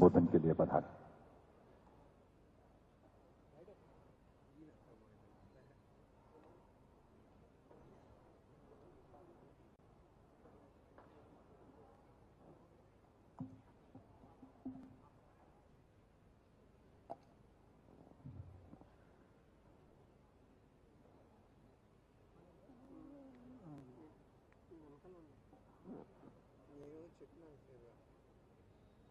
संबोधन के लिए पधारें।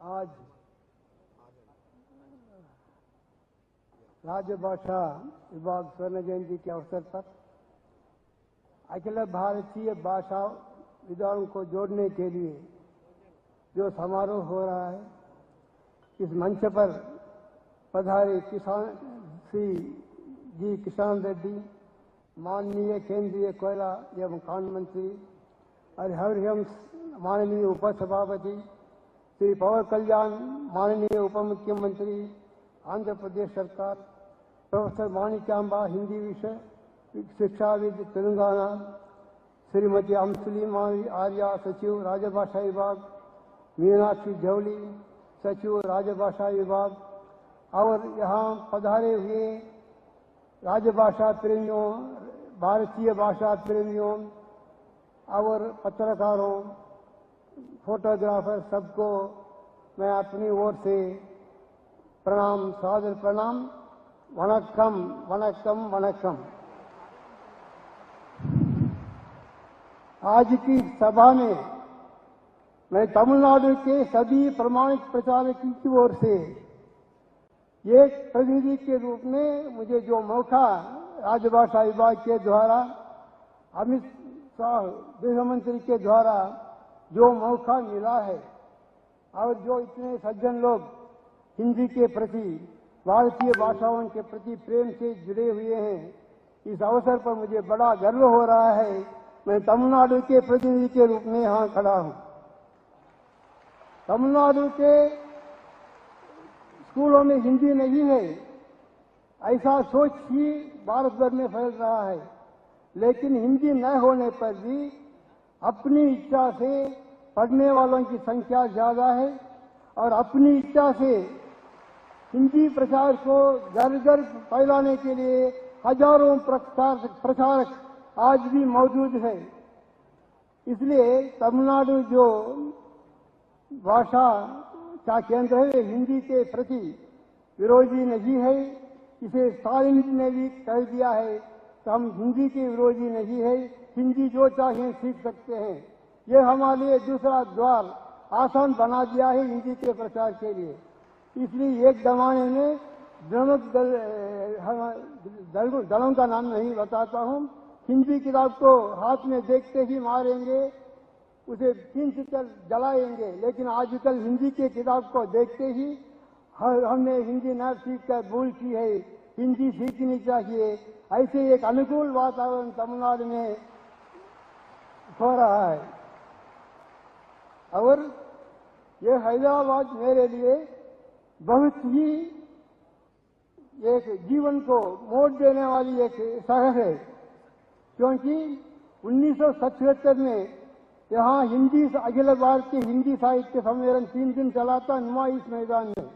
आज राजभाषा विभाग स्वर्ण जयंती के अवसर पर अखिल भारतीय भाषा विद्वानों को जोड़ने के लिए जो समारोह हो रहा है, इस मंच पर पधारे किसान श्री जी किशन रेड्डी, माननीय केंद्रीय कोयला एवं खान मंत्री, और हरिवंश माननीय उपसभापति श्री पवन कल्याण, माननीय उप मुख्यमंत्री आंध्र प्रदेश सरकार, प्रोफेसर माणिक्यांबा, हिंदी विषय शिक्षाविद तेलंगाना, श्रीमती अंशुली आर्या, सचिव राजभाषा विभाग, मीनाक्षी जवली, सचिव राजभाषा विभाग, और यहाँ पधारे हुए राजभाषा प्रेमियों, भारतीय भाषा प्रेमियों और पत्रकारों, फोटोग्राफर, सबको मैं अपनी ओर से प्रणाम, सादर प्रणाम, वनक्कम वनक्कम वनक्कम। आज की सभा में मैं तमिलनाडु के सभी प्रमाणित प्रचारकों की ओर से एक प्रतिनिधि के रूप में मुझे जो मौका राजभाषा विभाग के द्वारा, अमित शाह गृह मंत्री के द्वारा जो मौका मिला है, और जो इतने सज्जन लोग हिंदी के प्रति, भारतीय भाषाओं के प्रति प्रेम से जुड़े हुए हैं, इस अवसर पर मुझे बड़ा गर्व हो रहा है। मैं तमिलनाडु के प्रतिनिधि के रूप में यहाँ खड़ा हूँ। तमिलनाडु के स्कूलों में हिंदी नहीं है, ऐसा सोच ही भारत भर में फैल रहा है, लेकिन हिंदी न होने पर भी अपनी इच्छा से पढ़ने वालों की संख्या ज्यादा है, और अपनी इच्छा से हिंदी प्रचार को घर घर फैलाने के लिए हजारों प्रचारक आज भी मौजूद है। इसलिए तमिलनाडु जो भाषा का केंद्र है, हिंदी के प्रति विरोधी नहीं है। इसे स्टालिन ने भी कह दिया है कि हम हिंदी के विरोधी नहीं है, हिंदी जो चाहें सीख सकते हैं। ये हमारे लिए दूसरा द्वार आसान बना दिया है हिंदी के प्रचार के लिए। इसलिए एक जमाने में दलों का नाम नहीं बताता हूँ, हिंदी किताब को हाथ में देखते ही मारेंगे, उसे खींच कर जलाएंगे, लेकिन आजकल हिंदी के किताब को देखते ही हमने हिंदी न सीख कर भूल की है, हिंदी सीखनी चाहिए। ऐसे एक अनुकूल वातावरण तमिलनाडु में हो रहा है, और ये हैदराबाद मेरे लिए बहुत ही एक जीवन को मोड़ देने वाली एक शहर है, क्योंकि 1977 में यहाँ हिंदी अखिल भारतीय हिंदी साहित्य सम्मेलन 3 दिन चला था नुमाइश मैदान में।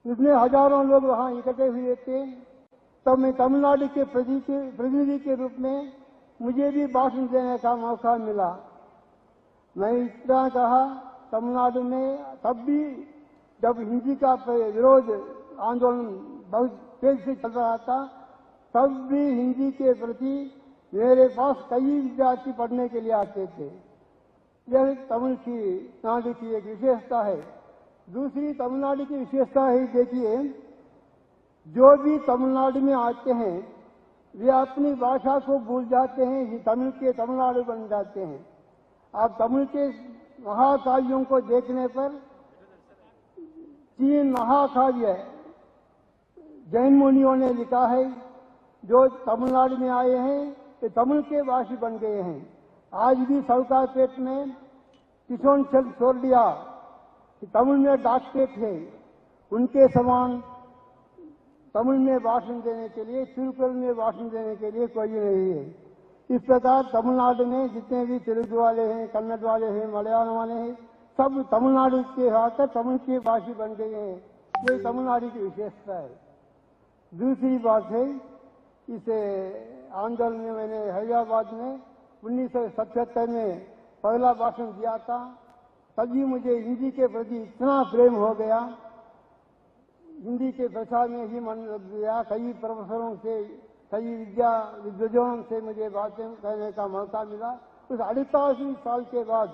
उसमें हजारों लोग वहाँ इकट्ठे हुए थे। तब मैं तमिलनाडु के प्रतिनिधि के रूप में मुझे भी भाषण देने का मौका मिला। मैं इतना कहा, तमिलनाडु में तब भी जब हिंदी का विरोध आंदोलन बहुत तेज से चल रहा था, तब भी हिंदी के प्रति मेरे पास कई विद्यार्थी पढ़ने के लिए आते थे। यह तमिलनाडु की एक विशेषता है। दूसरी तमिलनाडु की विशेषता है, देखिए, जो भी तमिलनाडु में आते हैं वे अपनी भाषा को भूल जाते हैं, तमिल के तमिलनाडु बन जाते हैं। आप तमिल के महाकाव्यों को देखने पर 3 महाकाव्य जैन मुनियों ने लिखा है, जो तमिलनाडु में आए हैं ये तमिल के भाषी बन गए हैं। आज भी सौकापेट में किशोर चंद्र सोरडिया तमिल में डॉक्टरेट है, उनके समान तमिल में भाषण देने के लिए, तिरुकुरल में भाषण देने के लिए कोई नहीं है। इस प्रकार तमिलनाडु में जितने भी तेलुगु वाले हैं, कन्नड़ वाले हैं, मलयालम वाले हैं, सब तमिलनाडु के आकर तमिल के भाषी बन गए हैं। ये तमिलनाडु की विशेषता है। दूसरी बात है, इस आंदोलन में मैंने हैदराबाद में 1977 में पहला भाषण दिया था। तभी मुझे हिंदी के प्रति इतना प्रेम हो गया, हिंदी के प्रचार में ही मन लग गया। कई प्रोफेसरों से, कई विद्वानों से मुझे बातें कहने का मौका मिला। उस 48 साल के बाद,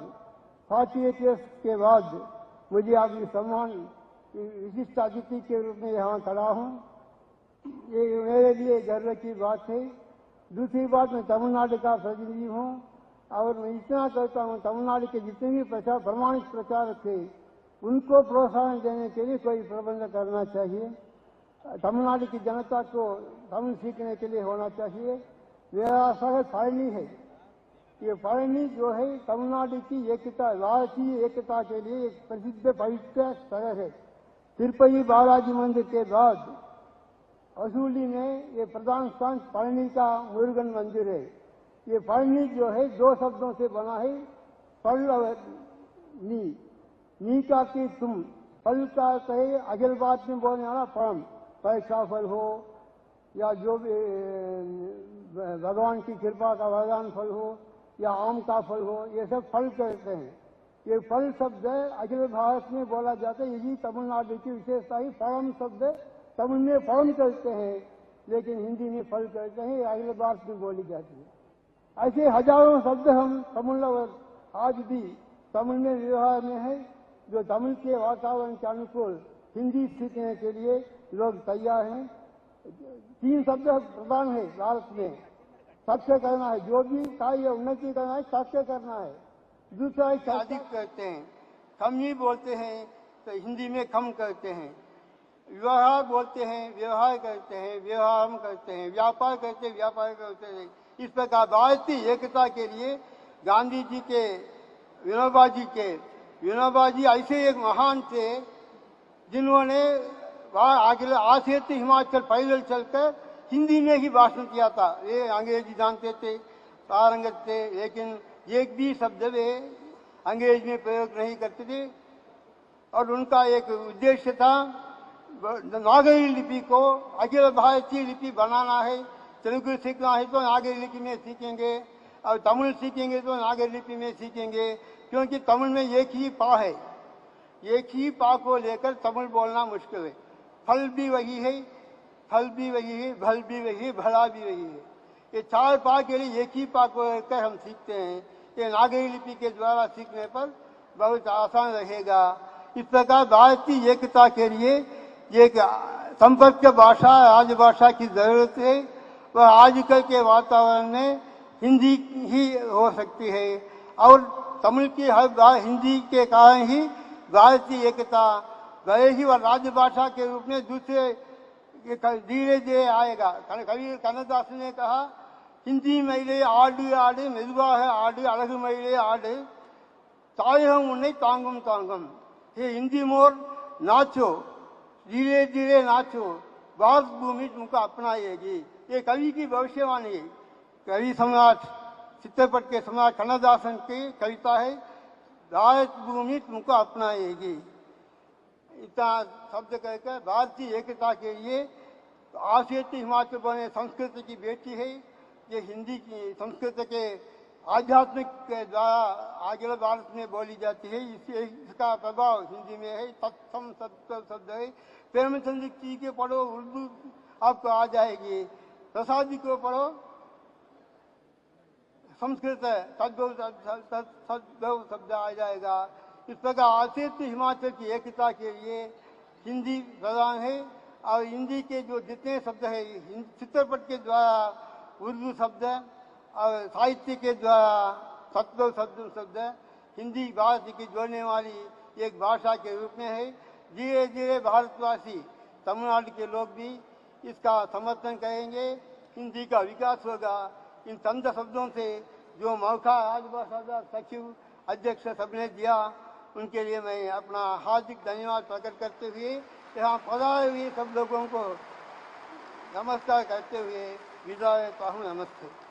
48 ईयर्स के बाद मुझे आप ये सम्मान विशिष्ट अतिथि के रूप में यहाँ खड़ा हूँ। ये मेरे लिए गर्व की बात है। दूसरी बात, मैं तमिलनाडु का प्रतिनिधि हूँ और मैं इतना कहता हूँ, तमिलनाडु के जितने भी प्रमाणित प्रचारक थे उनको प्रोत्साहन देने के लिए कोई प्रबंध करना चाहिए। तमिलनाडु की जनता को तमिल सीखने के लिए होना चाहिए। मेरा शहर पढ़नी है। ये पढ़नी जो है तमिलनाडु की एकता, भारतीय एकता के लिए एक प्रसिद्ध पवित्र शहर है। तिरुपति बालाजी मंदिर के बाद असुली में ये प्रधान स्थान पढ़नी का मुरुगन मंदिर है। ये पढ़नी जो है दो शब्दों से बना है, पल और नी का कि तुम, फल का कहे अगल बात में बोलने वाला परम, परीक्षा फल हो या जो भी भगवान की कृपा का वरदान फल हो या आम का फल हो, ये सब फल कहते हैं। ये फल शब्द अखिल भारत में बोला जाता है। यही तमिलनाडु की विशेषता ही। परम शब्द तमिल में परम कहते हैं, लेकिन हिंदी में फल कहते हैं। अखिल भारत में बोली जाती है। ऐसे हजारों शब्द हम तमिल आज भी तमिल में व्यवहार में है, जो तमिल के वातावरण के अनुकूल हिंदी सीखने के लिए लोग तैयार हैं। 3 शब्द प्रधान है भारत में, सत्य करना है। जो भी कार्य उन्नति करना है, सत्य करना है। दूसरा अधिक कहते हैं, कम ही बोलते हैं तो हिंदी में कम कहते हैं। व्यवहार बोलते हैं, व्यवहार करते हैं, व्यवहार करते हैं। व्यापार करते हैं, व्यापार करते हैं। इस प्रकार भारतीय एकता के लिए गांधी जी के, विनोबा जी ऐसे एक महान थे जिन्होंने आज से हिमाचल पैदल चलकर हिंदी में ही भाषण किया था। ये अंग्रेजी जानते थे, पारंगत थे, लेकिन एक भी शब्द वे अंग्रेज में प्रयोग नहीं करते थे। और उनका एक उद्देश्य था, नागरी लिपि को अखिल भारतीय लिपि बनाना है। तेलुगु सीखना है तो नागरी लिपि में सीखेंगे, और तमिल सीखेंगे तो नागरी लिपि में सीखेंगे, क्योंकि तमिल में एक ही पा है। एक ही पा को लेकर तमिल बोलना मुश्किल है। फल भी वही है, फल भी वही है, भल भी वही है, भला भी वही है। ये 4 पा के लिए एक ही पा को लेकर हम सीखते हैं। ये नागरी लिपि के द्वारा सीखने पर बहुत आसान रहेगा। इस प्रकार भारतीय एकता के लिए एक संपर्क भाषा, राजभाषा की जरूरत है। वह आजकल के वातावरण में हिंदी ही हो सकती है, और तमिल की हर हिंदी के कारण ही भारतीय एकता गए ही वह राजभाषा के रूप में दूसरे धीरे धीरे आएगा। कवि कन्नदास ने कहा, हिंदी मईले आडु आडु मेदुवाக आडु अलगु मईले आडु तायகம் उन्हें तांगुम तांगम। हे हिंदी मोर नाचो, धीरे धीरे नाचो, भारत भूमि तुमको अपनाएगी। ये कवि की भविष्यवाणी है। कवि सम्राट, चित्रपट के सम्राट कन्नदासन की कविता है, भारत भूमि तुमको अपनाएगी। इतना शब्द कहकर भारतीय एकता के लिए आसियत हिमाचल बने संस्कृत की बेटी है। ये हिंदी की संस्कृत के आध्यात्मिक के द्वारा अखिल भारत में बोली जाती है। इसका प्रभाव हिंदी में है। तत्सम सत्य शब्द है। प्रेमचंद जी के पढ़ो, उर्दू आपको आ जाएगी। प्रसाद जी को पढ़ो, संस्कृत सद्भव शब्द आ जाएगा। इस प्रकार आसियत हिमाचल की एकता के लिए हिंदी प्रधान है। और हिंदी के जो जितने शब्द है, चित्रपट के द्वारा उर्दू शब्द और साहित्य के द्वारा सत्व शब्द हिंदी भारत की जोड़ने वाली एक भाषा के रूप में है। धीरे धीरे भारतवासी, तमिलनाडु के लोग भी इसका समर्थन करेंगे, हिंदी का विकास होगा। इन चंद शब्दों से जो मौका राजभाषा सचिव अध्यक्ष सबने दिया, उनके लिए मैं अपना हार्दिक धन्यवाद प्रकट करते हुए यहाँ पधारे हुए सब लोगों को नमस्कार करते हुए विदा लेता हूँ। नमस्ते।